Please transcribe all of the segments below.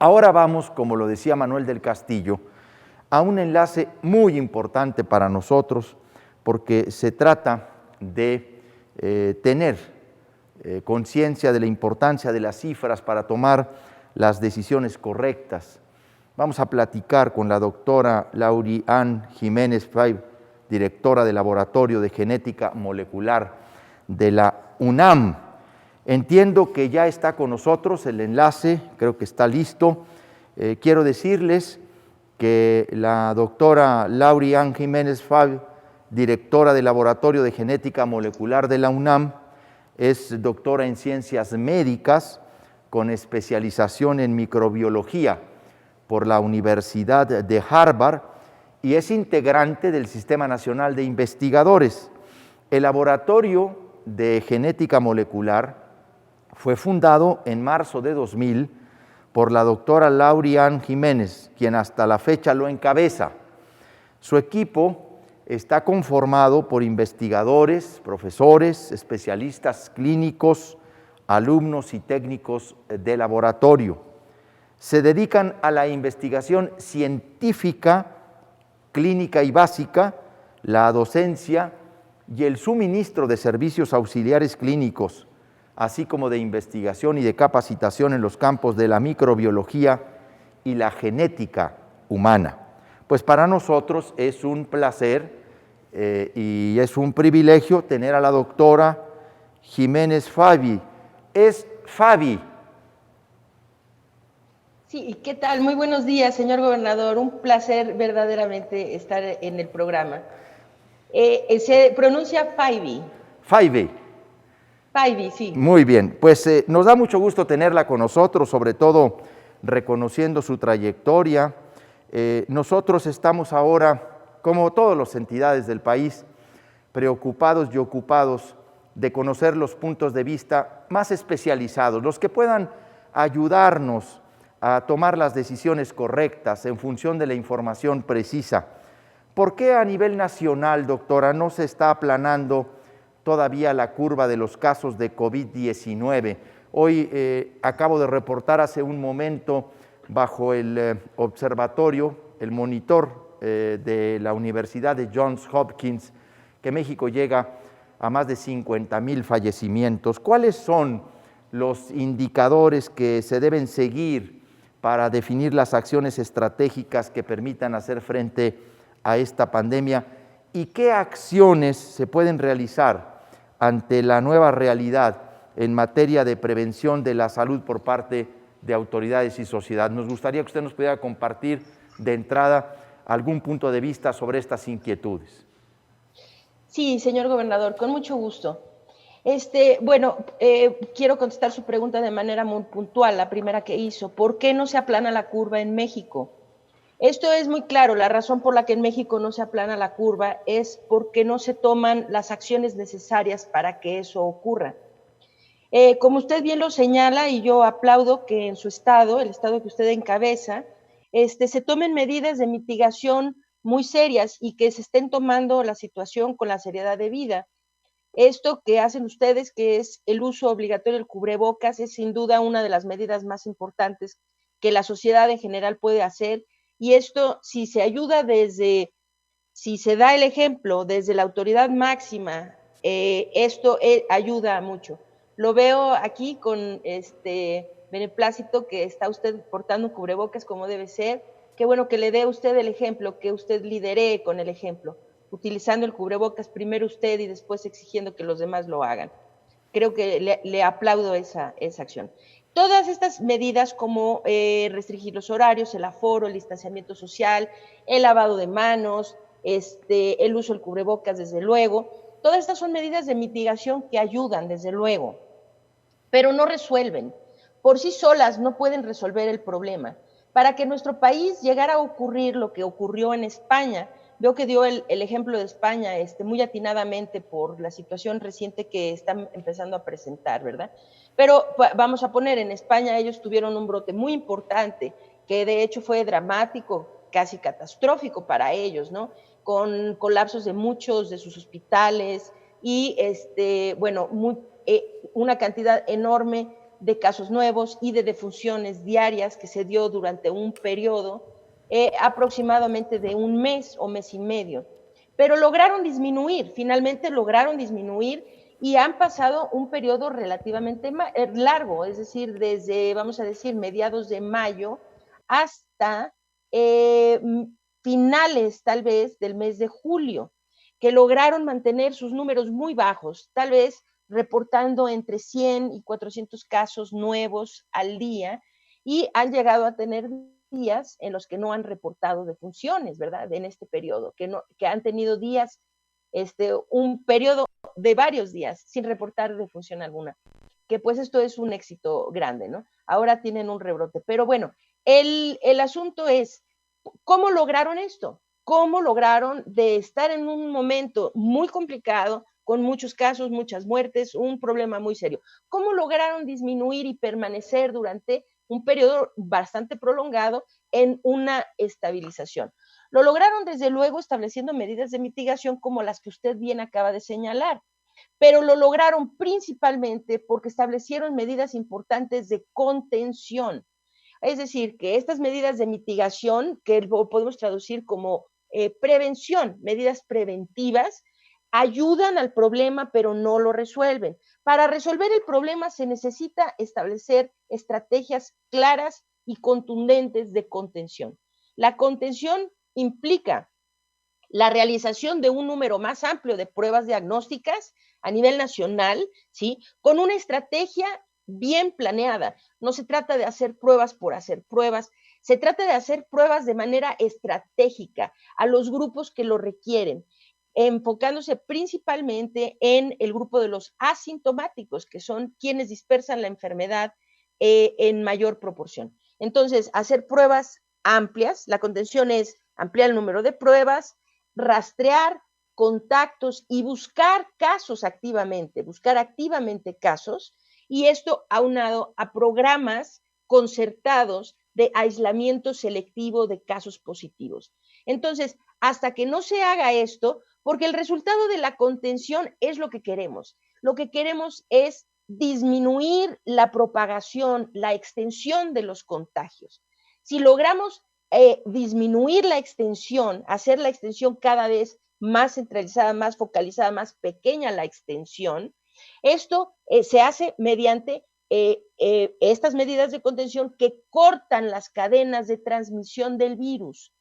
Ahora vamos, como lo decía Manuel del Castillo, a un enlace muy importante para nosotros, porque se trata de tener conciencia de la importancia de las cifras para tomar las decisiones correctas. Vamos a platicar con la doctora Lauri-Ann Jiménez Fay, directora del Laboratorio de Genética Molecular de la UNAM. Entiendo que ya está con nosotros el enlace, creo que está listo. Quiero decirles que la doctora Lauri-Ann Jiménez Fay, directora del Laboratorio de Genética Molecular de la UNAM, es doctora en Ciencias Médicas con especialización en microbiología por la Universidad de Harvard y es integrante del Sistema Nacional de Investigadores. El Laboratorio de Genética Molecular fue fundado en marzo de 2000 por la doctora Lauri-Ann Jiménez, quien hasta la fecha lo encabeza. Su equipo está conformado por investigadores, profesores, especialistas clínicos, alumnos y técnicos de laboratorio. Se dedican a la investigación científica, clínica y básica, la docencia y el suministro de servicios auxiliares clínicos, así como de investigación y de capacitación en los campos de la microbiología y la genética humana. Pues para nosotros es un placer y es un privilegio tener a la doctora Jiménez Fay. Es Fabi. Sí, ¿qué tal? Muy buenos días, señor gobernador. Un placer verdaderamente estar en el programa. Se pronuncia Fayvi. Fayvi. Fayvi, sí. Muy bien, pues nos da mucho gusto tenerla con nosotros, sobre todo reconociendo su trayectoria. Nosotros estamos ahora, como todas las entidades del país, preocupados y ocupados de conocer los puntos de vista más especializados, los que puedan ayudarnos a tomar las decisiones correctas en función de la información precisa. ¿Por qué a nivel nacional, doctora, no se está aplanando todavía la curva de los casos de COVID-19? Hoy acabo de reportar hace un momento bajo el observatorio, el monitor de la Universidad de Johns Hopkins, que México llega a más de 50,000 fallecimientos. ¿Cuáles son los indicadores que se deben seguir para definir las acciones estratégicas que permitan hacer frente a esta pandemia? ¿Y qué acciones se pueden realizar ante la nueva realidad en materia de prevención de la salud por parte de autoridades y sociedad? Nos gustaría que usted nos pudiera compartir de entrada algún punto de vista sobre estas inquietudes. Sí, señor gobernador, con mucho gusto. Quiero contestar su pregunta de manera muy puntual, la primera que hizo. ¿Por qué no se aplana la curva en México? Esto es muy claro, la razón por la que en México no se aplana la curva es porque no se toman las acciones necesarias para que eso ocurra. Como usted bien lo señala, y yo aplaudo que en su estado, el estado que usted encabeza, se tomen medidas de mitigación muy serias y que se estén tomando la situación con la seriedad debida. Esto que hacen ustedes, que es el uso obligatorio del cubrebocas, es sin duda una de las medidas más importantes que la sociedad en general puede hacer. Y esto, si se ayuda si se da el ejemplo desde la autoridad máxima, esto ayuda mucho. Lo veo aquí con beneplácito que está usted portando un cubrebocas como debe ser. Qué bueno que le dé usted el ejemplo, que usted lidere con el ejemplo, utilizando el cubrebocas primero usted y después exigiendo que los demás lo hagan. Creo que le aplaudo esa acción. Todas estas medidas como restringir los horarios, el aforo, el distanciamiento social, el lavado de manos, el uso del cubrebocas, desde luego, todas estas son medidas de mitigación que ayudan, desde luego, pero no resuelven. Por sí solas no pueden resolver el problema. Para que en nuestro país llegara a ocurrir lo que ocurrió en España, veo que dio el ejemplo de España muy atinadamente por la situación reciente que están empezando a presentar, ¿verdad? Pero vamos a poner, en España ellos tuvieron un brote muy importante, que de hecho fue dramático, casi catastrófico para ellos, ¿no? Con colapsos de muchos de sus hospitales y, una cantidad enorme de casos nuevos y de defunciones diarias que se dio durante un periodo aproximadamente de un mes o mes y medio. Pero lograron disminuir, finalmente lograron disminuir y han pasado un periodo relativamente largo, es decir, desde, vamos a decir, mediados de mayo hasta finales tal vez del mes de julio, que lograron mantener sus números muy bajos, tal vez reportando entre 100 y 400 casos nuevos al día, y han llegado a tener días en los que no han reportado defunciones, ¿verdad? En este periodo, que han tenido días, un periodo de varios días sin reportar defunción alguna, que pues esto es un éxito grande, ¿no? Ahora tienen un rebrote, pero bueno, el asunto es, ¿cómo lograron esto? ¿Cómo lograron de estar en un momento muy complicado, con muchos casos, muchas muertes, un problema muy serio? ¿Cómo lograron disminuir y permanecer durante un periodo bastante prolongado en una estabilización? Lo lograron desde luego estableciendo medidas de mitigación como las que usted bien acaba de señalar, pero lo lograron principalmente porque establecieron medidas importantes de contención. Es decir, que estas medidas de mitigación, que podemos traducir como prevención, medidas preventivas, ayudan al problema, pero no lo resuelven. Para resolver el problema se necesita establecer estrategias claras y contundentes de contención. La contención implica la realización de un número más amplio de pruebas diagnósticas a nivel nacional, ¿sí? Con una estrategia bien planeada. No se trata de hacer pruebas por hacer pruebas, se trata de hacer pruebas de manera estratégica a los grupos que lo requieren, enfocándose principalmente en el grupo de los asintomáticos, que son quienes dispersan la enfermedad en mayor proporción. Entonces, hacer pruebas amplias, la contención es ampliar el número de pruebas, rastrear contactos y buscar casos activamente, buscar activamente casos, y esto aunado a programas concertados de aislamiento selectivo de casos positivos. Entonces, hasta que no se haga esto, porque el resultado de la contención es lo que queremos es disminuir la propagación, la extensión de los contagios. Si logramos disminuir la extensión, hacer la extensión cada vez más centralizada, más focalizada, más pequeña la extensión, esto se hace mediante estas medidas de contención que cortan las cadenas de transmisión del virus.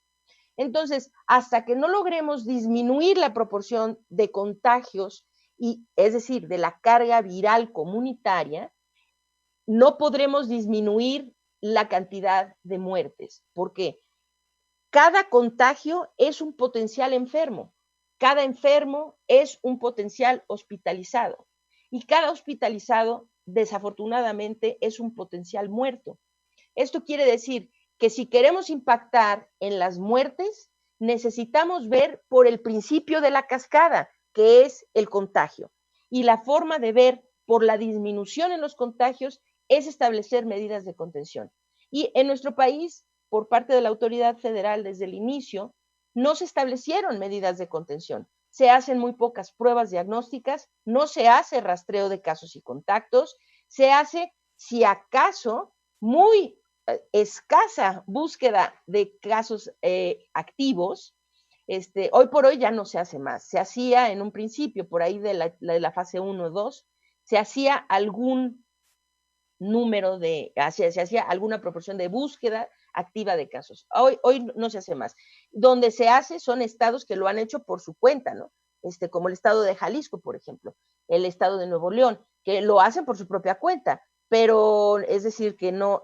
Entonces, hasta que no logremos disminuir la proporción de contagios, y, es decir, de la carga viral comunitaria, no podremos disminuir la cantidad de muertes. ¿Por qué? Cada contagio es un potencial enfermo, cada enfermo es un potencial hospitalizado y cada hospitalizado, desafortunadamente, es un potencial muerto. Esto quiere decir que si queremos impactar en las muertes, necesitamos ver por el principio de la cascada, que es el contagio. Y la forma de ver por la disminución en los contagios es establecer medidas de contención. Y en nuestro país, por parte de la autoridad federal desde el inicio, no se establecieron medidas de contención. Se hacen muy pocas pruebas diagnósticas, no se hace rastreo de casos y contactos, se hace, si acaso, muy escasa búsqueda de casos activos. Hoy por hoy ya no se hace más. Se hacía en un principio, por ahí de la fase 1 o 2, se hacía algún número se hacía alguna proporción de búsqueda activa de casos. Hoy no se hace más. Donde se hace son estados que lo han hecho por su cuenta, ¿no? Como el estado de Jalisco, por ejemplo, el estado de Nuevo León, que lo hacen por su propia cuenta, pero es decir, que no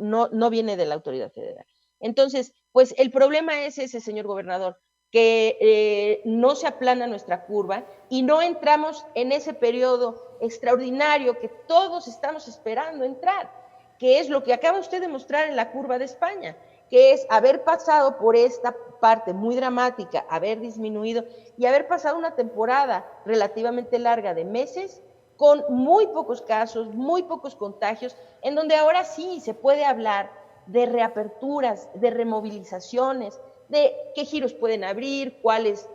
viene de la autoridad federal. Entonces, pues el problema es ese, señor gobernador, que no se aplana nuestra curva y no entramos en ese periodo extraordinario que todos estamos esperando entrar, que es lo que acaba usted de mostrar en la curva de España, que es haber pasado por esta parte muy dramática, haber disminuido y haber pasado una temporada relativamente larga de meses con muy pocos casos, muy pocos contagios, en donde ahora sí se puede hablar de reaperturas, de removilizaciones, de qué giros pueden abrir, cuáles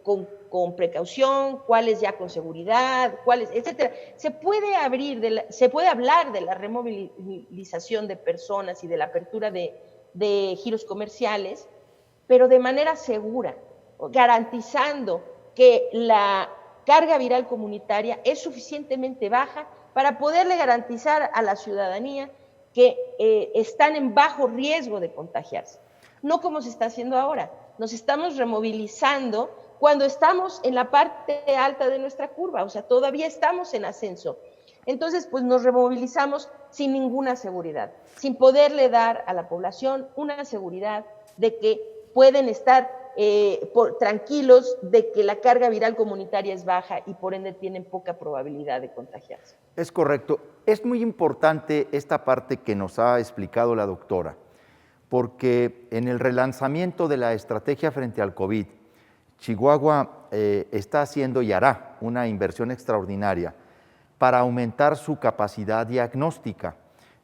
con con precaución, cuáles ya con seguridad, cuáles, etcétera. Se puede hablar de la removilización de personas y de la apertura de giros comerciales, pero de manera segura, garantizando que la carga viral comunitaria es suficientemente baja para poderle garantizar a la ciudadanía que están en bajo riesgo de contagiarse. No como se está haciendo ahora. Nos estamos removilizando cuando estamos en la parte alta de nuestra curva, o sea, todavía estamos en ascenso. Entonces, pues nos removilizamos sin ninguna seguridad, sin poderle dar a la población una seguridad de que pueden estar tranquilos de que la carga viral comunitaria es baja y por ende tienen poca probabilidad de contagiarse. Es correcto. Es muy importante esta parte que nos ha explicado la doctora, porque en el relanzamiento de la estrategia frente al COVID, Chihuahua está haciendo y hará una inversión extraordinaria para aumentar su capacidad diagnóstica,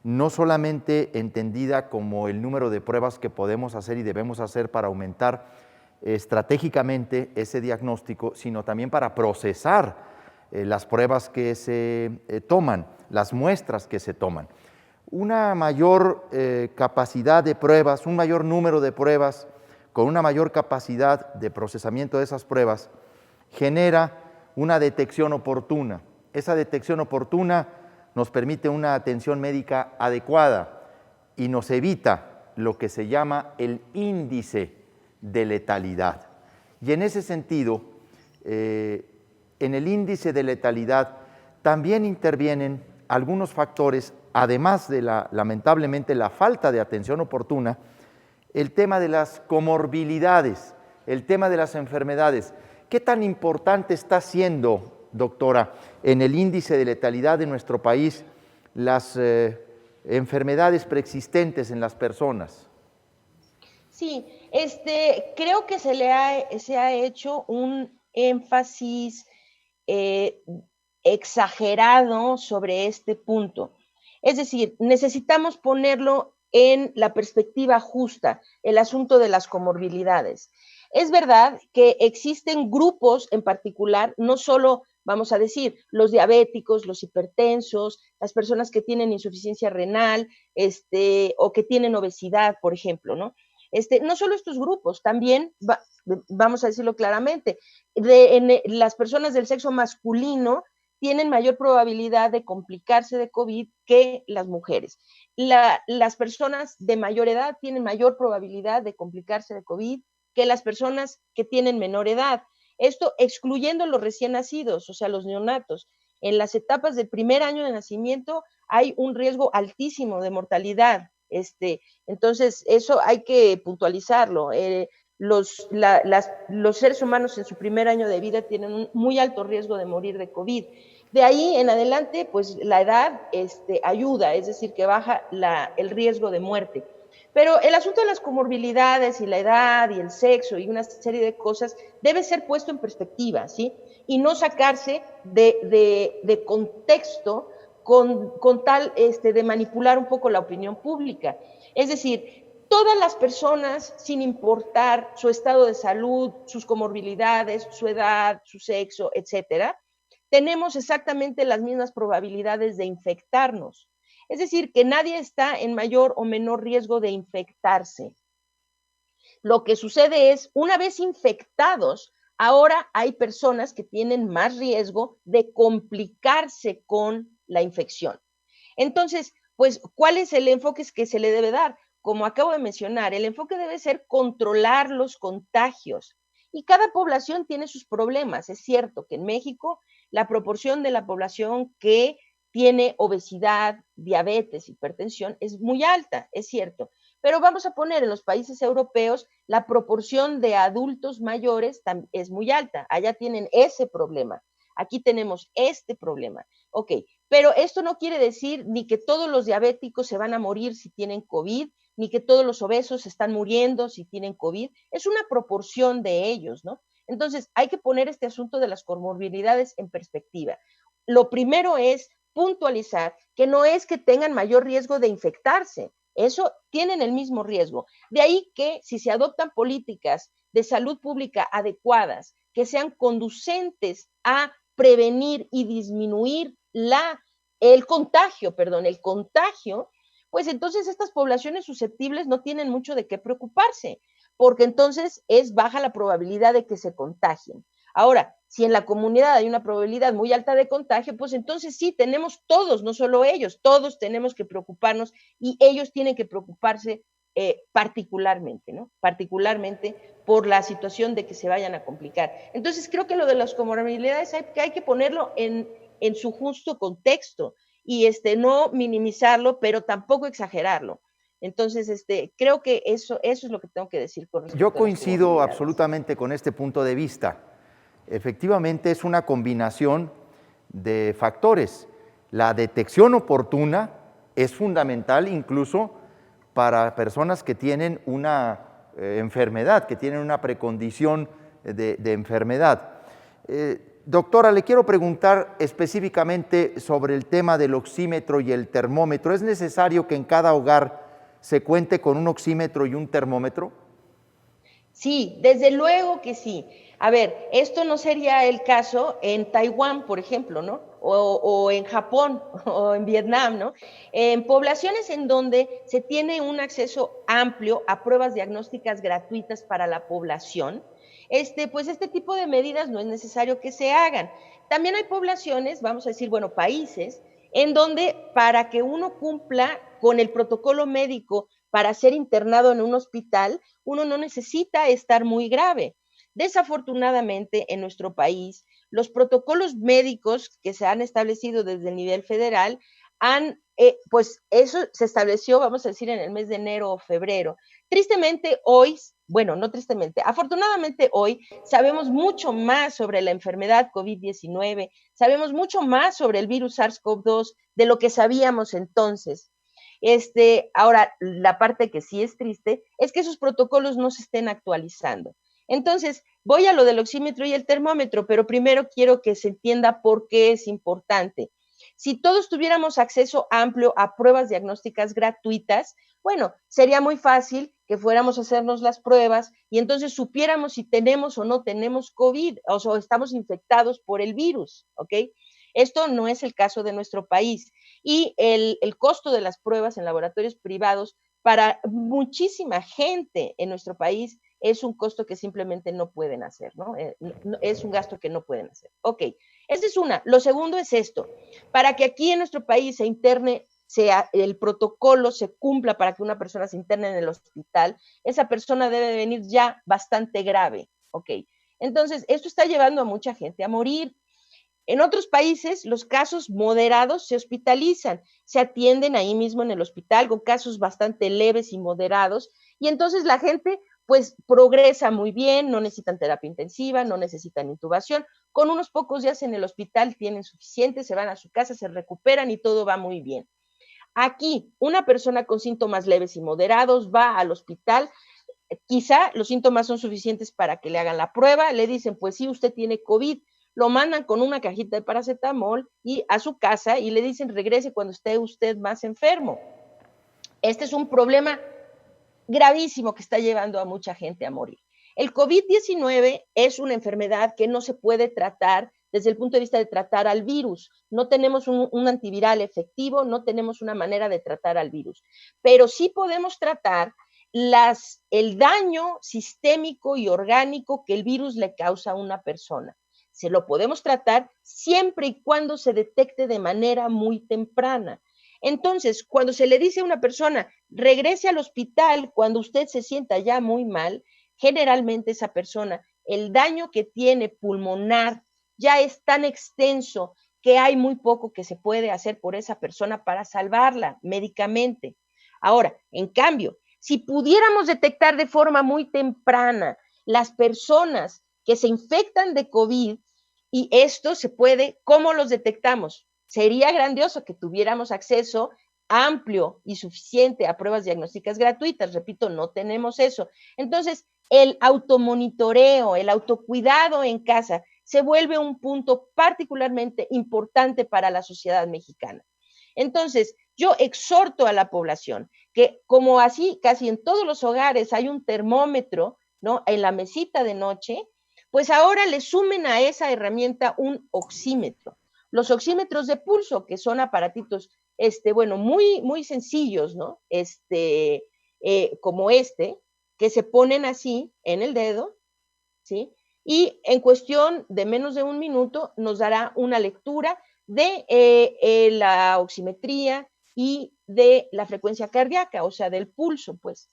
no solamente entendida como el número de pruebas que podemos hacer y debemos hacer para aumentar estratégicamente ese diagnóstico, sino también para procesar las pruebas que se toman, las muestras que se toman. Una mayor capacidad de pruebas, un mayor número de pruebas, con una mayor capacidad de procesamiento de esas pruebas, genera una detección oportuna. Esa detección oportuna nos permite una atención médica adecuada y nos evita lo que se llama el índice de letalidad. Y en ese sentido, en el índice de letalidad también intervienen algunos factores, además de lamentablemente la falta de atención oportuna, el tema de las comorbilidades, el tema de las enfermedades. ¿Qué tan importante está siendo, doctora, en el índice de letalidad de nuestro país las enfermedades preexistentes en las personas? Sí, creo que se ha hecho un énfasis exagerado sobre este punto. Es decir, necesitamos ponerlo en la perspectiva justa, el asunto de las comorbilidades. Es verdad que existen grupos en particular, no solo, vamos a decir, los diabéticos, los hipertensos, las personas que tienen insuficiencia renal, o que tienen obesidad, por ejemplo, ¿no? No solo estos grupos, también, vamos a decirlo claramente, las personas del sexo masculino tienen mayor probabilidad de complicarse de COVID que las mujeres. Las personas de mayor edad tienen mayor probabilidad de complicarse de COVID que las personas que tienen menor edad. Esto excluyendo los recién nacidos, o sea, los neonatos. En las etapas del primer año de nacimiento hay un riesgo altísimo de mortalidad. Entonces, eso hay que puntualizarlo. Los seres humanos en su primer año de vida tienen un muy alto riesgo de morir de COVID. De ahí en adelante, pues la edad ayuda, es decir, que baja el riesgo de muerte. Pero el asunto de las comorbilidades y la edad y el sexo y una serie de cosas debe ser puesto en perspectiva, ¿sí? Y no sacarse de contexto con tal de manipular un poco la opinión pública. Es decir, todas las personas, sin importar su estado de salud, sus comorbilidades, su edad, su sexo, etcétera, tenemos exactamente las mismas probabilidades de infectarnos. Es decir, que nadie está en mayor o menor riesgo de infectarse. Lo que sucede es, una vez infectados, ahora hay personas que tienen más riesgo de complicarse con la infección. Entonces, pues, ¿cuál es el enfoque que se le debe dar? Como acabo de mencionar, el enfoque debe ser controlar los contagios. Y cada población tiene sus problemas. Es cierto que en México la proporción de la población que tiene obesidad, diabetes, hipertensión es muy alta, es cierto. Pero vamos a poner en los países europeos la proporción de adultos mayores es muy alta. Allá tienen ese problema. Aquí tenemos este problema. Ok, pero esto no quiere decir ni que todos los diabéticos se van a morir si tienen COVID, ni que todos los obesos están muriendo si tienen COVID. Es una proporción de ellos, ¿no? Entonces, hay que poner este asunto de las comorbilidades en perspectiva. Lo primero es puntualizar que no es que tengan mayor riesgo de infectarse, eso tienen el mismo riesgo. De ahí que si se adoptan políticas de salud pública adecuadas, que sean conducentes a prevenir y disminuir el contagio, pues entonces estas poblaciones susceptibles no tienen mucho de qué preocuparse, porque entonces es baja la probabilidad de que se contagien. Ahora, si en la comunidad hay una probabilidad muy alta de contagio, pues entonces sí, tenemos todos, no solo ellos, todos tenemos que preocuparnos y ellos tienen que preocuparse particularmente, ¿no? Particularmente por la situación de que se vayan a complicar. Entonces creo que lo de las comorbilidades hay que ponerlo en su justo contexto y no minimizarlo, pero tampoco exagerarlo. Entonces, creo que eso es lo que tengo que decir con respecto Yo a las coincido comorbilidades. absolutamente con este punto de vista. Efectivamente, es una combinación de factores. La detección oportuna es fundamental incluso para personas que tienen una enfermedad, que tienen una precondición de enfermedad. Doctora, le quiero preguntar específicamente sobre el tema del oxímetro y el termómetro. ¿Es necesario que en cada hogar se cuente con un oxímetro y un termómetro? Sí, desde luego que sí. A ver, esto no sería el caso en Taiwán, por ejemplo, ¿no? O en Japón o en Vietnam, ¿no? En poblaciones en donde se tiene un acceso amplio a pruebas diagnósticas gratuitas para la población, pues este tipo de medidas no es necesario que se hagan. También hay poblaciones, vamos a decir, bueno, países, en donde para que uno cumpla con el protocolo médico para ser internado en un hospital, uno no necesita estar muy grave. Desafortunadamente, en nuestro país, los protocolos médicos que se han establecido desde el nivel federal pues eso se estableció, vamos a decir, en el mes de enero o febrero. Tristemente hoy, bueno, no tristemente, afortunadamente hoy sabemos mucho más sobre la enfermedad COVID-19, sabemos mucho más sobre el virus SARS-CoV-2 de lo que sabíamos entonces. Ahora, la parte que sí es triste es que esos protocolos no se estén actualizando. Entonces, voy a lo del oxímetro y el termómetro, pero primero quiero que se entienda por qué es importante. Si todos tuviéramos acceso amplio a pruebas diagnósticas gratuitas, bueno, sería muy fácil que fuéramos a hacernos las pruebas y entonces supiéramos si tenemos o no tenemos COVID o estamos infectados por el virus, ¿ok? Esto no es el caso de nuestro país y el costo de las pruebas en laboratorios privados para muchísima gente en nuestro país es un costo que simplemente no pueden hacer, ¿no? Es un gasto que no pueden hacer. Ok, esa es una. Lo segundo es esto. Para que aquí en nuestro país se interne, el protocolo se cumpla para que una persona se interne en el hospital, esa persona debe venir ya bastante grave, ¿ok? Entonces, esto está llevando a mucha gente a morir. En otros países, los casos moderados se hospitalizan, se atienden ahí mismo en el hospital con casos bastante leves y moderados, y entonces la gente pues progresa muy bien, no necesitan terapia intensiva, no necesitan intubación, con unos pocos días en el hospital tienen suficiente, se van a su casa, se recuperan y todo va muy bien. Aquí, una persona con síntomas leves y moderados va al hospital, quizá los síntomas son suficientes para que le hagan la prueba, le dicen, pues sí, usted tiene COVID, lo mandan con una cajita de paracetamol y a su casa y le dicen, regrese cuando esté usted más enfermo. Este es un problema gravísimo que está llevando a mucha gente a morir. El COVID-19 es una enfermedad que no se puede tratar desde el punto de vista de tratar al virus. No tenemos un antiviral efectivo, no tenemos una manera de tratar al virus, pero sí podemos tratar el daño sistémico y orgánico que el virus le causa a una persona. Se lo podemos tratar siempre y cuando se detecte de manera muy temprana. Entonces, cuando se le dice a una persona, regrese al hospital cuando usted se sienta ya muy mal, generalmente esa persona, el daño que tiene pulmonar ya es tan extenso que hay muy poco que se puede hacer por esa persona para salvarla médicamente. Ahora, en cambio, si pudiéramos detectar de forma muy temprana las personas que se infectan de COVID, y esto se puede, ¿cómo los detectamos? Sería grandioso que tuviéramos acceso amplio y suficiente a pruebas diagnósticas gratuitas. Repito, no tenemos eso. Entonces, el automonitoreo, el autocuidado en casa se vuelve un punto particularmente importante para la sociedad mexicana. Entonces, yo exhorto a la población que, como así casi en todos los hogares hay un termómetro, ¿no? En la mesita de noche, Pues ahora le sumen a esa herramienta un oxímetro. Los oxímetros de pulso, que son aparatitos, bueno, muy sencillos, ¿no? Como que se ponen así en el dedo, ¿sí? Y en cuestión de menos de un minuto nos dará una lectura de la oximetría y de la frecuencia cardíaca, o sea, del pulso, pues.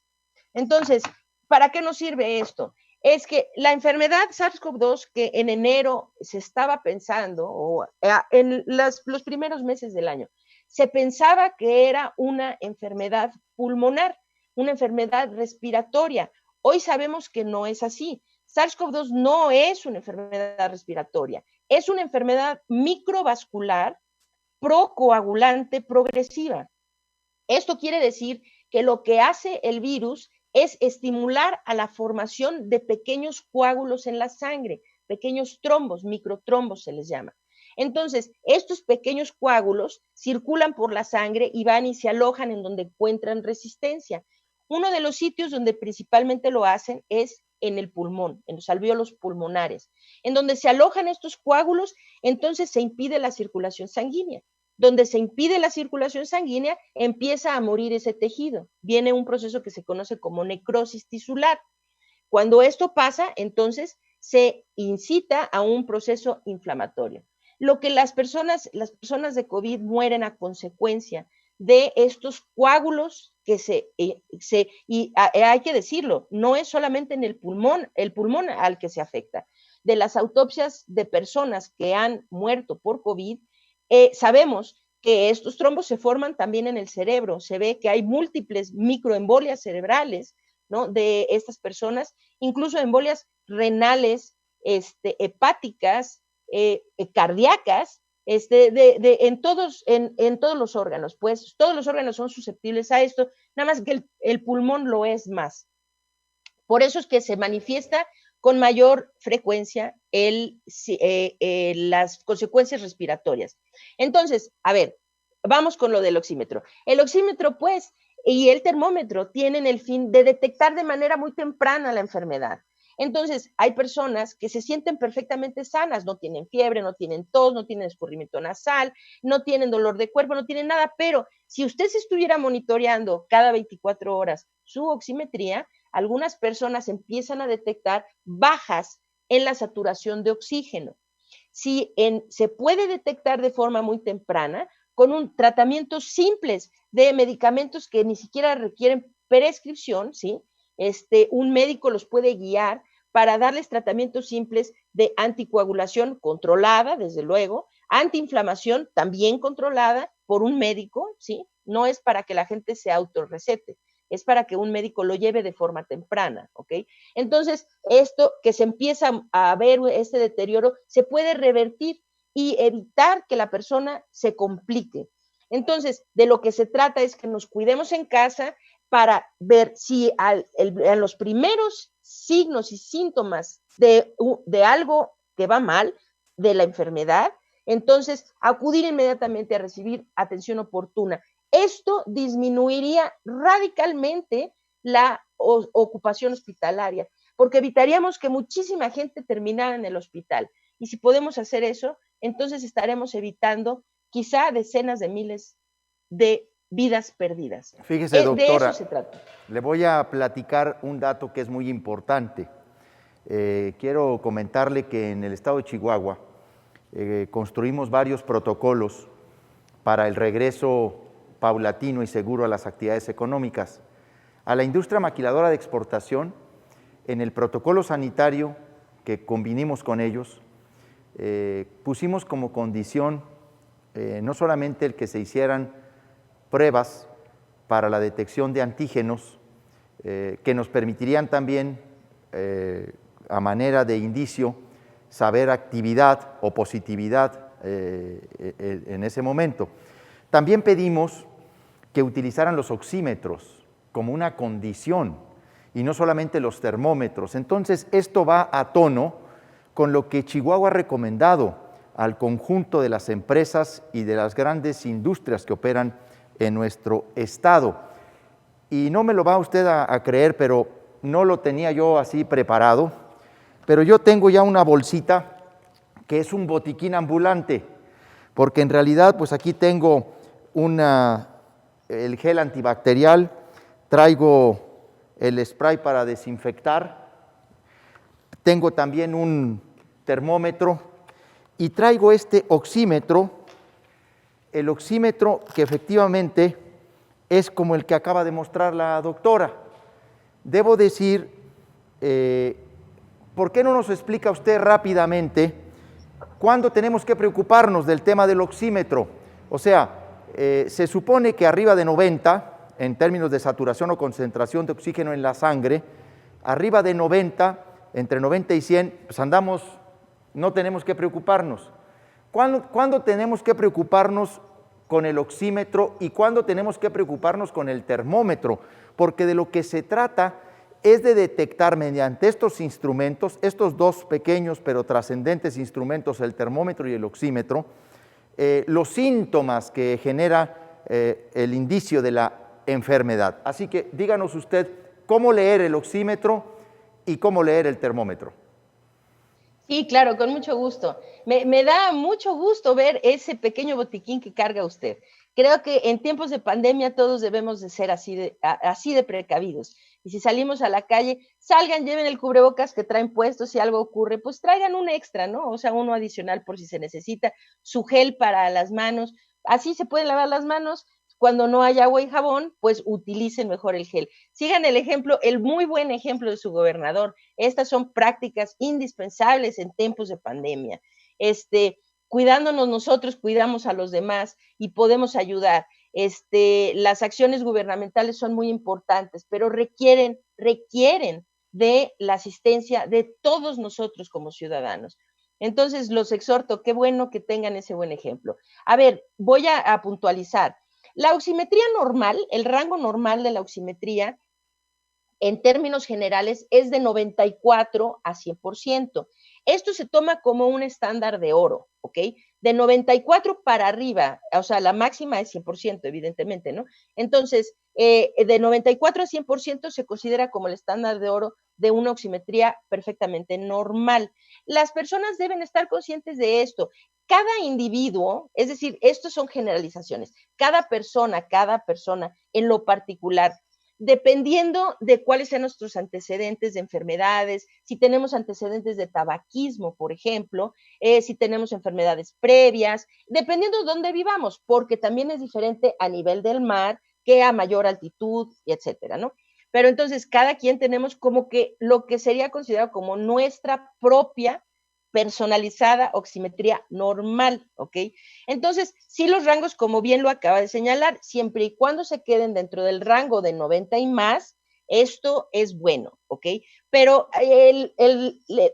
Entonces, ¿para qué nos sirve esto? Es que la enfermedad SARS-CoV-2 que en enero se estaba pensando, o en los primeros meses del año, se pensaba que era una enfermedad pulmonar, una enfermedad respiratoria. Hoy sabemos que no es así. SARS-CoV-2 no es una enfermedad respiratoria, es una enfermedad microvascular procoagulante progresiva. Esto quiere decir que lo que hace el virus es estimular a la formación de pequeños coágulos en la sangre, pequeños trombos, microtrombos se les llama. Entonces, estos pequeños coágulos circulan por la sangre y van y se alojan en donde encuentran resistencia. Uno de los sitios donde principalmente lo hacen es en el pulmón, en los alvéolos pulmonares. En donde se alojan estos coágulos, entonces se impide la circulación sanguínea. Donde se impide la circulación sanguínea, empieza a morir ese tejido. Viene un proceso que se conoce como necrosis tisular. Cuando esto pasa, entonces se incita a un proceso inflamatorio. Lo que las personas de COVID mueren a consecuencia de estos coágulos que hay que decirlo, no es solamente en el pulmón al que se afecta. De las autopsias de personas que han muerto por COVID, sabemos que estos trombos se forman también en el cerebro. Se ve que hay múltiples microembolias cerebrales, ¿no?, de estas personas, incluso embolias renales, hepáticas, cardíacas, en todos los órganos. Pues todos los órganos son susceptibles a esto, nada más que el pulmón lo es más. Por eso es que se manifiesta con mayor frecuencia las consecuencias respiratorias. Entonces, a ver, vamos con lo del oxímetro. El oxímetro, pues, y el termómetro tienen el fin de detectar de manera muy temprana la enfermedad. Entonces, hay personas que se sienten perfectamente sanas, no tienen fiebre, no tienen tos, no tienen escurrimiento nasal, no tienen dolor de cuerpo, no tienen nada, pero si usted se estuviera monitoreando cada 24 horas su oximetría, algunas personas empiezan a detectar bajas en la saturación de oxígeno. Se puede detectar de forma muy temprana con un tratamientos simples de medicamentos que ni siquiera requieren prescripción, ¿sí? Un médico los puede guiar para darles tratamientos simples de anticoagulación controlada, desde luego, antiinflamación también controlada por un médico, ¿sí? No es para que la gente se autorrecete, es para que un médico lo lleve de forma temprana, ¿ok? Entonces, esto que se empieza a ver, este deterioro, se puede revertir y evitar que la persona se complique. Entonces, de lo que se trata es que nos cuidemos en casa para ver si en los primeros signos y síntomas de algo que va mal, de la enfermedad, entonces acudir inmediatamente a recibir atención oportuna. Esto disminuiría radicalmente la ocupación hospitalaria, porque evitaríamos que muchísima gente terminara en el hospital. Y si podemos hacer eso, entonces estaremos evitando quizá decenas de miles de vidas perdidas. Fíjese, doctora, de eso se trata. Le voy a platicar un dato que es muy importante. Quiero comentarle que en el estado de Chihuahua construimos varios protocolos para el regreso paulatino y seguro a las actividades económicas. A la industria maquiladora de exportación, en el protocolo sanitario que convinimos con ellos, pusimos como condición no solamente el que se hicieran pruebas para la detección de antígenos, que nos permitirían también, a manera de indicio, saber actividad o positividad en ese momento. También pedimos que utilizaran los oxímetros como una condición y no solamente los termómetros. Entonces, esto va a tono con lo que Chihuahua ha recomendado al conjunto de las empresas y de las grandes industrias que operan en nuestro estado. Y no me lo va usted a creer, pero no lo tenía yo así preparado, pero yo tengo ya una bolsita que es un botiquín ambulante, porque en realidad pues aquí tengo el gel antibacterial, traigo el spray para desinfectar, tengo también un termómetro y traigo este oxímetro, el oxímetro que efectivamente es como el que acaba de mostrar la doctora. Debo decir, ¿por qué no nos explica usted rápidamente cuándo tenemos que preocuparnos del tema del oxímetro? O sea, se supone que arriba de 90, en términos de saturación o concentración de oxígeno en la sangre, arriba de 90, entre 90 y 100, pues andamos, no tenemos que preocuparnos. ¿Cuándo tenemos que preocuparnos con el oxímetro y cuándo tenemos que preocuparnos con el termómetro? Porque de lo que se trata es de detectar mediante estos instrumentos, estos dos pequeños pero trascendentes instrumentos, el termómetro y el oxímetro, los síntomas que genera el indicio de la enfermedad. Así que díganos usted cómo leer el oxímetro y cómo leer el termómetro. Sí, claro, con mucho gusto. Me da mucho gusto ver ese pequeño botiquín que carga usted. Creo que en tiempos de pandemia todos debemos de ser así de precavidos. Y si salimos a la calle, salgan, lleven el cubrebocas que traen puesto, si algo ocurre, pues traigan un extra, ¿no? O sea, uno adicional por si se necesita, su gel para las manos, así se pueden lavar las manos. Cuando no hay agua y jabón, pues utilicen mejor el gel. Sigan el ejemplo, el muy buen ejemplo de su gobernador. Estas son prácticas indispensables en tiempos de pandemia. Cuidándonos nosotros, cuidamos a los demás y podemos ayudar. Las acciones gubernamentales son muy importantes, pero requieren de la asistencia de todos nosotros como ciudadanos. Entonces, los exhorto, qué bueno que tengan ese buen ejemplo. A ver, voy a puntualizar. La oximetría normal, el rango normal de la oximetría, en términos generales, es de 94 a 100%. Esto se toma como un estándar de oro, ¿ok? De 94 para arriba, o sea, la máxima es 100%, evidentemente, ¿no? Entonces, de 94 a 100% se considera como el estándar de oro de una oximetría perfectamente normal. Las personas deben estar conscientes de esto. Cada individuo, es decir, estos son generalizaciones, cada persona en lo particular, dependiendo de cuáles sean nuestros antecedentes de enfermedades, si tenemos antecedentes de tabaquismo, por ejemplo, si tenemos enfermedades previas, dependiendo de dónde vivamos, porque también es diferente a nivel del mar que a mayor altitud, etcétera, ¿no? Pero entonces cada quien tenemos como que lo que sería considerado como nuestra propia personalizada oximetría normal, ¿ok? Entonces, sí los rangos, como bien lo acaba de señalar, siempre y cuando se queden dentro del rango de 90 y más, esto es bueno, ¿ok? Pero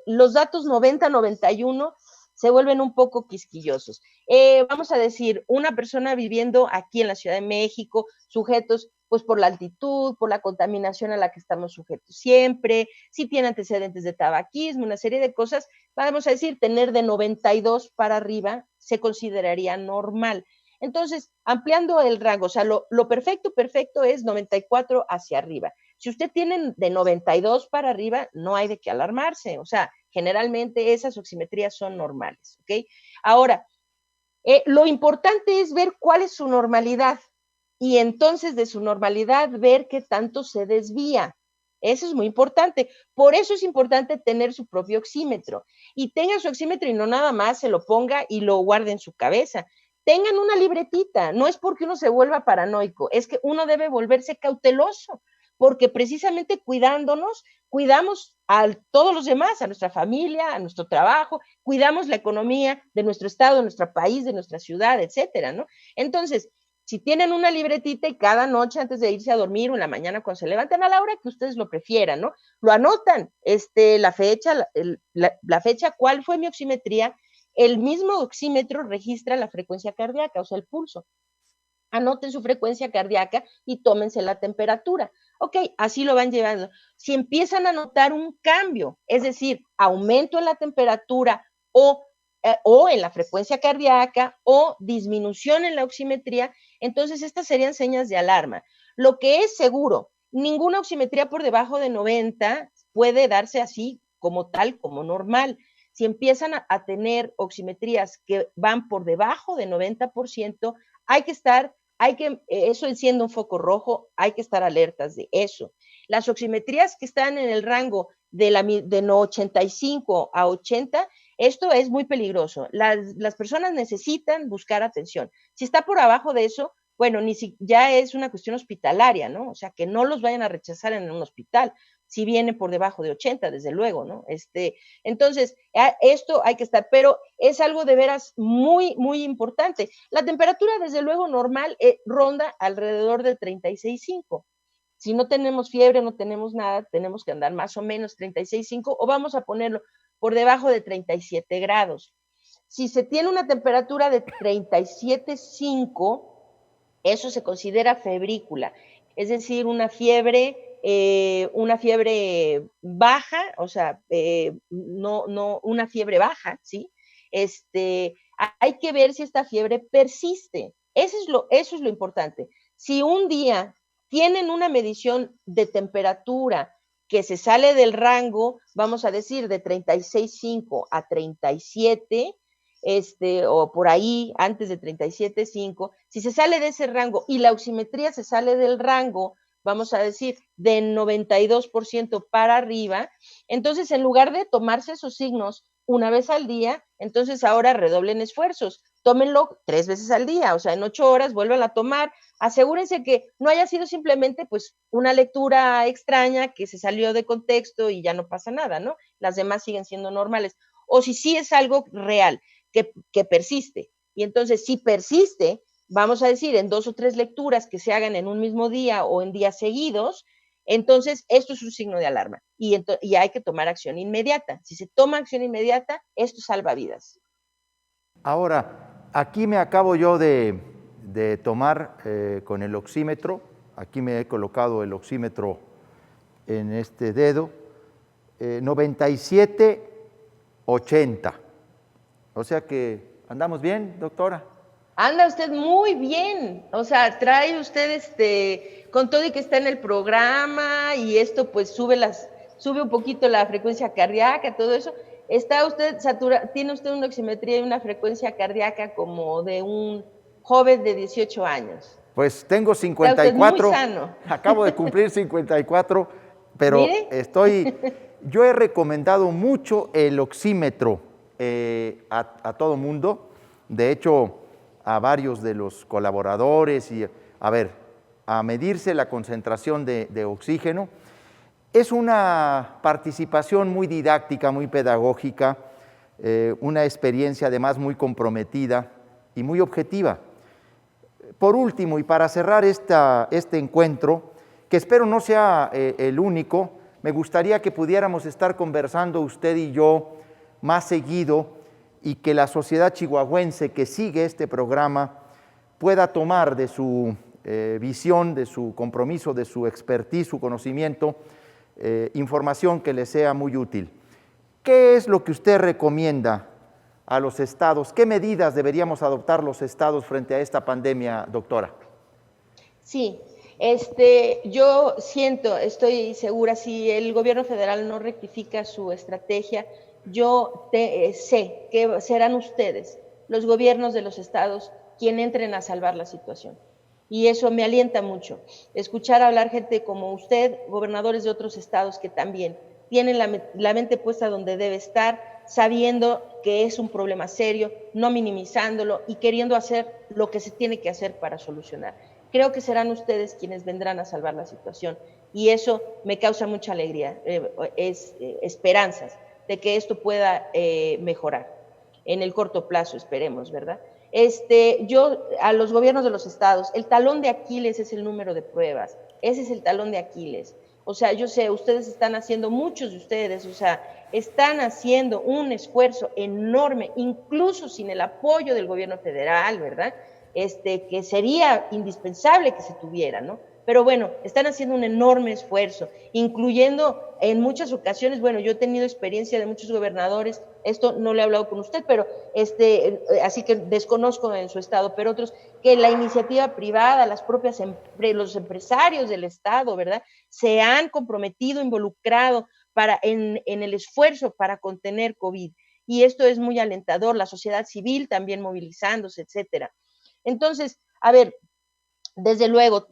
los datos 90, 91 se vuelven un poco quisquillosos. Vamos a decir, una persona viviendo aquí en la Ciudad de México, sujetos pues por la altitud, por la contaminación a la que estamos sujetos siempre, si tiene antecedentes de tabaquismo, una serie de cosas, vamos a decir, tener de 92 para arriba se consideraría normal. Entonces, ampliando el rango, o sea, lo perfecto es 94 hacia arriba. Si usted tiene de 92 para arriba, no hay de qué alarmarse, o sea, generalmente esas oximetrías son normales, ¿ok? Ahora, lo importante es ver cuál es su normalidad y entonces de su normalidad ver qué tanto se desvía. Eso es muy importante. Por eso es importante tener su propio oxímetro. Y tenga su oxímetro y no nada más se lo ponga y lo guarde en su cabeza. Tengan una libretita. No es porque uno se vuelva paranoico, es que uno debe volverse cauteloso, porque precisamente cuidándonos, cuidamos a todos los demás, a nuestra familia, a nuestro trabajo, cuidamos la economía de nuestro estado, de nuestro país, de nuestra ciudad, etcétera, ¿no? Entonces, si tienen una libretita y cada noche antes de irse a dormir o en la mañana cuando se levantan a la hora que ustedes lo prefieran, ¿no? Lo anotan, la fecha, cuál fue mi oximetría, el mismo oxímetro registra la frecuencia cardíaca, o sea, el pulso. Anoten su frecuencia cardíaca y tómense la temperatura. Ok, así lo van llevando. Si empiezan a notar un cambio, es decir, aumento en la temperatura o en la frecuencia cardíaca o disminución en la oximetría, entonces estas serían señas de alarma. Lo que es seguro, ninguna oximetría por debajo de 90 puede darse así como tal, como normal. Si empiezan a tener oximetrías que van por debajo de 90%, eso siendo un foco rojo, hay que estar alertas de eso. Las oximetrías que están en el rango de 85 a 80, esto es muy peligroso. Las personas necesitan buscar atención. Si está por abajo de eso, bueno, ya es una cuestión hospitalaria, ¿no? O sea, que no los vayan a rechazar en un hospital, si viene por debajo de 80, desde luego, ¿no? Entonces, esto hay que estar, pero es algo de veras muy, muy importante. La temperatura, desde luego, normal ronda alrededor de 36,5. Si no tenemos fiebre, no tenemos nada, tenemos que andar más o menos 36,5 o vamos a ponerlo por debajo de 37 grados. Si se tiene una temperatura de 37,5, eso se considera febrícula, es decir, una fiebre baja, o sea, no una fiebre baja, ¿sí? Hay que ver si esta fiebre persiste. Eso es lo importante. Si un día tienen una medición de temperatura que se sale del rango, vamos a decir, de 36,5 a 37, o por ahí, antes de 37,5, si se sale de ese rango y la oximetría se sale del rango, vamos a decir, de 92% para arriba, entonces en lugar de tomarse esos signos una vez al día, entonces ahora redoblen esfuerzos, tómenlo 3 veces al día, o sea, en 8 horas vuelvan a tomar, asegúrense que no haya sido simplemente pues una lectura extraña que se salió de contexto y ya no pasa nada, ¿no? Las demás siguen siendo normales. O si sí es algo real, que persiste. Y entonces, si persiste, vamos a decir, en 2 o 3 lecturas que se hagan en un mismo día o en días seguidos, entonces esto es un signo de alarma y hay que tomar acción inmediata. Si se toma acción inmediata, esto salva vidas. Ahora, aquí me acabo yo de tomar con el oxímetro, aquí me he colocado el oxímetro en este dedo, 97,80. O sea que andamos bien, doctora. Anda usted muy bien, o sea, trae usted con todo y que está en el programa y esto pues sube un poquito la frecuencia cardíaca, todo eso. Está usted tiene usted una oximetría y una frecuencia cardíaca como de un joven de 18 años. Pues tengo 54. Está usted muy sano. Acabo de cumplir 54, pero ¿Mire? yo he recomendado mucho el oxímetro a todo mundo, de hecho a varios de los colaboradores y a medirse la concentración de oxígeno. Es una participación muy didáctica, muy pedagógica, una experiencia además muy comprometida y muy objetiva. Por último, y para cerrar este encuentro, que espero no sea el único, me gustaría que pudiéramos estar conversando usted y yo más seguido y que la sociedad chihuahuense que sigue este programa pueda tomar de su visión, de su compromiso, de su expertise, su conocimiento, información que le sea muy útil. ¿Qué es lo que usted recomienda a los estados? ¿Qué medidas deberíamos adoptar los estados frente a esta pandemia, doctora? Sí, yo estoy segura, si el gobierno federal no rectifica su estrategia, yo sé que serán ustedes, los gobiernos de los estados, quienes entren a salvar la situación. Y eso me alienta mucho, escuchar hablar gente como usted, gobernadores de otros estados que también tienen la mente puesta donde debe estar, sabiendo que es un problema serio, no minimizándolo y queriendo hacer lo que se tiene que hacer para solucionar. Creo que serán ustedes quienes vendrán a salvar la situación y eso me causa mucha alegría, esperanzas de que esto pueda mejorar en el corto plazo, esperemos, ¿verdad? Yo a los gobiernos de los estados, el talón de Aquiles es el número de pruebas, ese es el talón de Aquiles. O sea, yo sé, ustedes están haciendo, muchos de ustedes, o sea, están haciendo un esfuerzo enorme, incluso sin el apoyo del gobierno federal, ¿verdad? Que sería indispensable que se tuviera, ¿no? Pero bueno, están haciendo un enorme esfuerzo, incluyendo en muchas ocasiones, bueno, yo he tenido experiencia de muchos gobernadores, esto no le he hablado con usted, pero así que desconozco en su estado, pero otros, que la iniciativa privada, los empresarios del estado, ¿verdad? Se han comprometido, involucrado en el esfuerzo para contener COVID. Y esto es muy alentador, la sociedad civil también movilizándose, etcétera. Entonces, a ver, desde luego,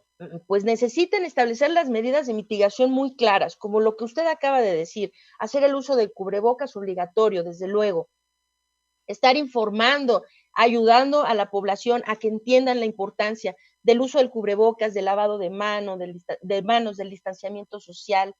pues necesitan establecer las medidas de mitigación muy claras, como lo que usted acaba de decir, hacer el uso del cubrebocas obligatorio, desde luego, estar informando, ayudando a la población a que entiendan la importancia del uso del cubrebocas, del lavado de manos, del distanciamiento social,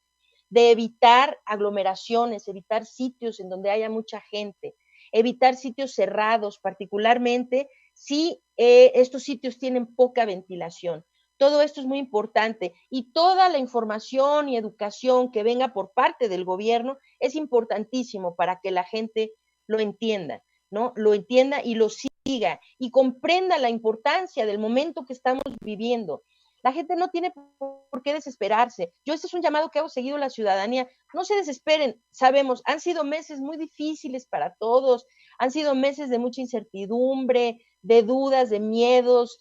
de evitar aglomeraciones, evitar sitios en donde haya mucha gente, evitar sitios cerrados, particularmente si estos sitios tienen poca ventilación. Todo esto es muy importante y toda la información y educación que venga por parte del gobierno es importantísimo para que la gente lo entienda, ¿no? Lo entienda y lo siga y comprenda la importancia del momento que estamos viviendo. La gente no tiene por qué desesperarse. Yo este es un llamado que hago seguido a la ciudadanía. No se desesperen, sabemos, han sido meses muy difíciles para todos, han sido meses de mucha incertidumbre, de dudas, de miedos,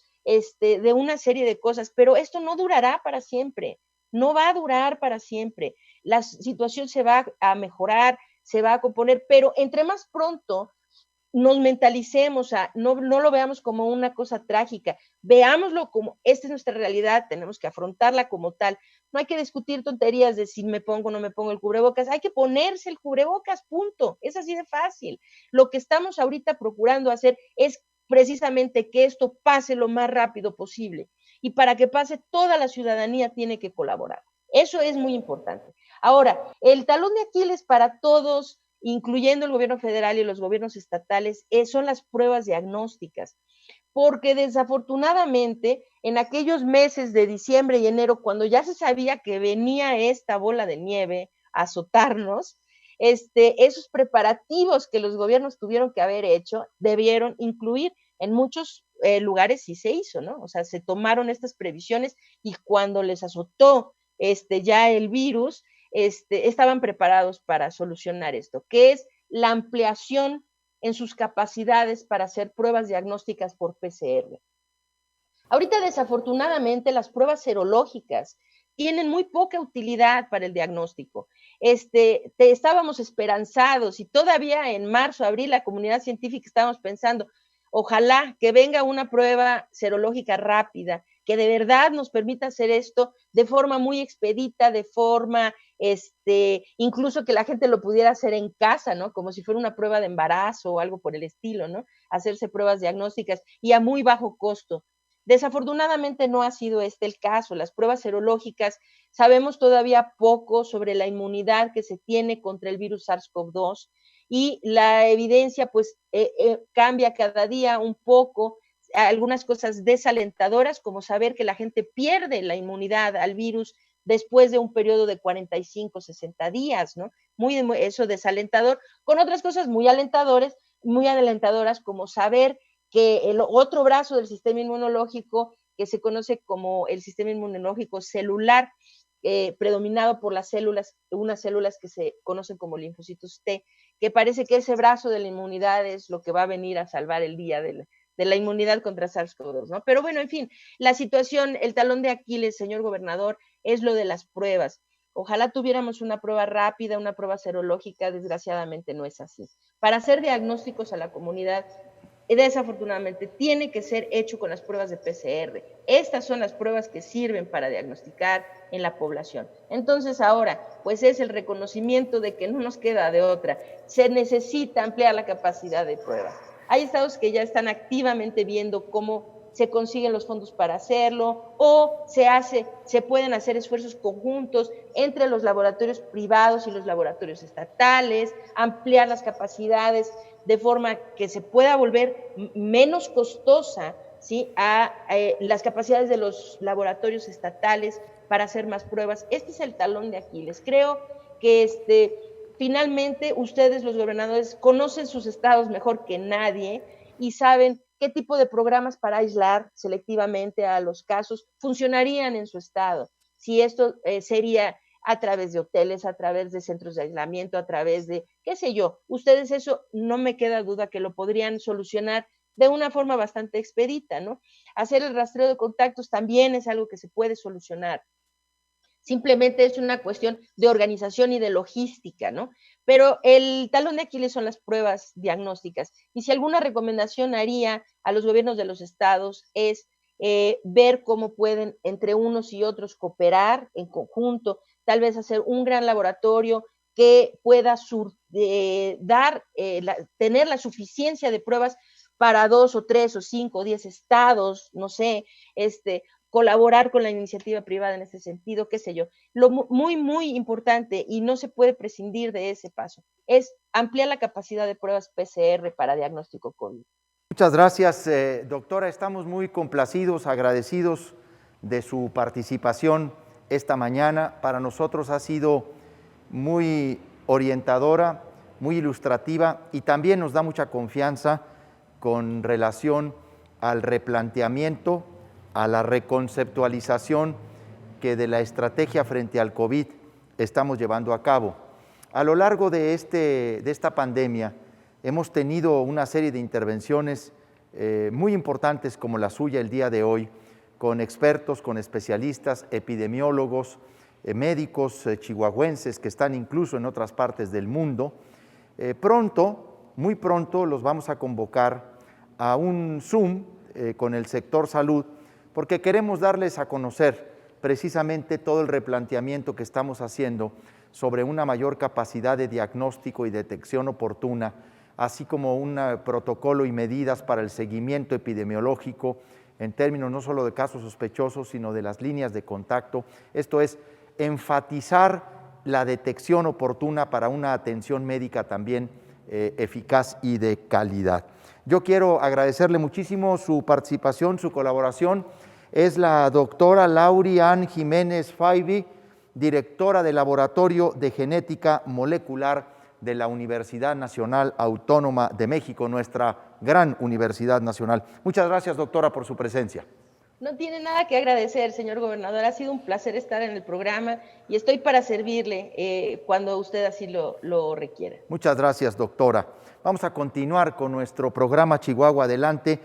de una serie de cosas, pero esto no durará para siempre, no va a durar para siempre. La situación se va a mejorar, se va a componer, pero entre más pronto nos mentalicemos, no lo veamos como una cosa trágica, veámoslo como, esta es nuestra realidad, tenemos que afrontarla como tal. No hay que discutir tonterías de si me pongo o no me pongo el cubrebocas, hay que ponerse el cubrebocas, punto, es así de fácil. Lo que estamos ahorita procurando hacer es precisamente que esto pase lo más rápido posible, y para que pase toda la ciudadanía tiene que colaborar. Eso es muy importante. Ahora, el talón de Aquiles para todos, incluyendo el gobierno federal y los gobiernos estatales, son las pruebas diagnósticas, porque desafortunadamente en aquellos meses de diciembre y enero, cuando ya se sabía que venía esta bola de nieve a azotarnos, esos preparativos que los gobiernos tuvieron que haber hecho, debieron incluir en muchos lugares sí se hizo, ¿no? O sea, se tomaron estas previsiones y cuando les azotó ya el virus, estaban preparados para solucionar esto, que es la ampliación en sus capacidades para hacer pruebas diagnósticas por PCR. Ahorita, desafortunadamente, las pruebas serológicas tienen muy poca utilidad para el diagnóstico. Estábamos esperanzados y todavía en marzo, abril, la comunidad científica estábamos pensando, ojalá que venga una prueba serológica rápida, que de verdad nos permita hacer esto de forma muy expedita, de forma, incluso que la gente lo pudiera hacer en casa, ¿no? Como si fuera una prueba de embarazo o algo por el estilo, ¿no? Hacerse pruebas diagnósticas y a muy bajo costo. Desafortunadamente no ha sido este el caso. Las pruebas serológicas, sabemos todavía poco sobre la inmunidad que se tiene contra el virus SARS-CoV-2 y la evidencia pues cambia cada día un poco. Algunas cosas desalentadoras, como saber que la gente pierde la inmunidad al virus después de un periodo de 45, 60 días, ¿no? Muy eso desalentador, con otras cosas muy alentadoras, como saber que el otro brazo del sistema inmunológico, que se conoce como el sistema inmunológico celular, predominado por las células, unas células que se conocen como linfocitos T, que parece que ese brazo de la inmunidad es lo que va a venir a salvar el día de la inmunidad contra SARS-CoV-2, ¿no? Pero bueno, en fin, la situación, el talón de Aquiles, señor gobernador, es lo de las pruebas. Ojalá tuviéramos una prueba rápida, una prueba serológica, desgraciadamente no es así. Para hacer diagnósticos a la comunidad, desafortunadamente tiene que ser hecho con las pruebas de PCR. Estas son las pruebas que sirven para diagnosticar en la población. Entonces ahora, pues es el reconocimiento de que no nos queda de otra. Se necesita ampliar la capacidad de pruebas. Hay estados que ya están activamente viendo cómo se consiguen los fondos para hacerlo o se pueden hacer esfuerzos conjuntos entre los laboratorios privados y los laboratorios estatales, ampliar las capacidades de forma que se pueda volver menos costosa, ¿sí?, a las capacidades de los laboratorios estatales para hacer más pruebas. Este es el talón de Aquiles. Creo que finalmente ustedes, los gobernadores, conocen sus estados mejor que nadie y saben qué tipo de programas para aislar selectivamente a los casos funcionarían en su estado. Si esto sería a través de hoteles, a través de centros de aislamiento, a través de, qué sé yo, ustedes eso no me queda duda que lo podrían solucionar de una forma bastante expedita, ¿no? Hacer el rastreo de contactos también es algo que se puede solucionar. Simplemente es una cuestión de organización y de logística, ¿no? Pero el talón de Aquiles son las pruebas diagnósticas. Y si alguna recomendación haría a los gobiernos de los estados es ver cómo pueden entre unos y otros cooperar en conjunto, tal vez hacer un gran laboratorio que pueda tener la suficiencia de pruebas para 2 o 3 o 5 o 10 estados, no sé, colaborar con la iniciativa privada en ese sentido, qué sé yo. Lo muy, muy importante, y no se puede prescindir de ese paso, es ampliar la capacidad de pruebas PCR para diagnóstico COVID. Muchas gracias, doctora. Estamos muy complacidos, agradecidos de su participación esta mañana. Para nosotros ha sido muy orientadora, muy ilustrativa y también nos da mucha confianza con relación al replanteamiento, a la reconceptualización que de la estrategia frente al COVID estamos llevando a cabo. A lo largo de esta pandemia hemos tenido una serie de intervenciones muy importantes como la suya el día de hoy, con expertos, con especialistas, epidemiólogos, médicos chihuahuenses que están incluso en otras partes del mundo. Muy pronto los vamos a convocar a un Zoom con el sector salud, porque queremos darles a conocer precisamente todo el replanteamiento que estamos haciendo sobre una mayor capacidad de diagnóstico y detección oportuna, así como un protocolo y medidas para el seguimiento epidemiológico en términos no solo de casos sospechosos, sino de las líneas de contacto. Esto es, enfatizar la detección oportuna para una atención médica también eficaz y de calidad. Yo quiero agradecerle muchísimo su participación, su colaboración. Es la doctora Lauri Ann Jiménez Faibi, directora del Laboratorio de Genética Molecular de la Universidad Nacional Autónoma de México, nuestra gran Universidad Nacional. Muchas gracias, doctora, por su presencia. No tiene nada que agradecer, señor gobernador. Ha sido un placer estar en el programa y estoy para servirle cuando usted así lo requiera. Muchas gracias, doctora. Vamos a continuar con nuestro programa Chihuahua Adelante.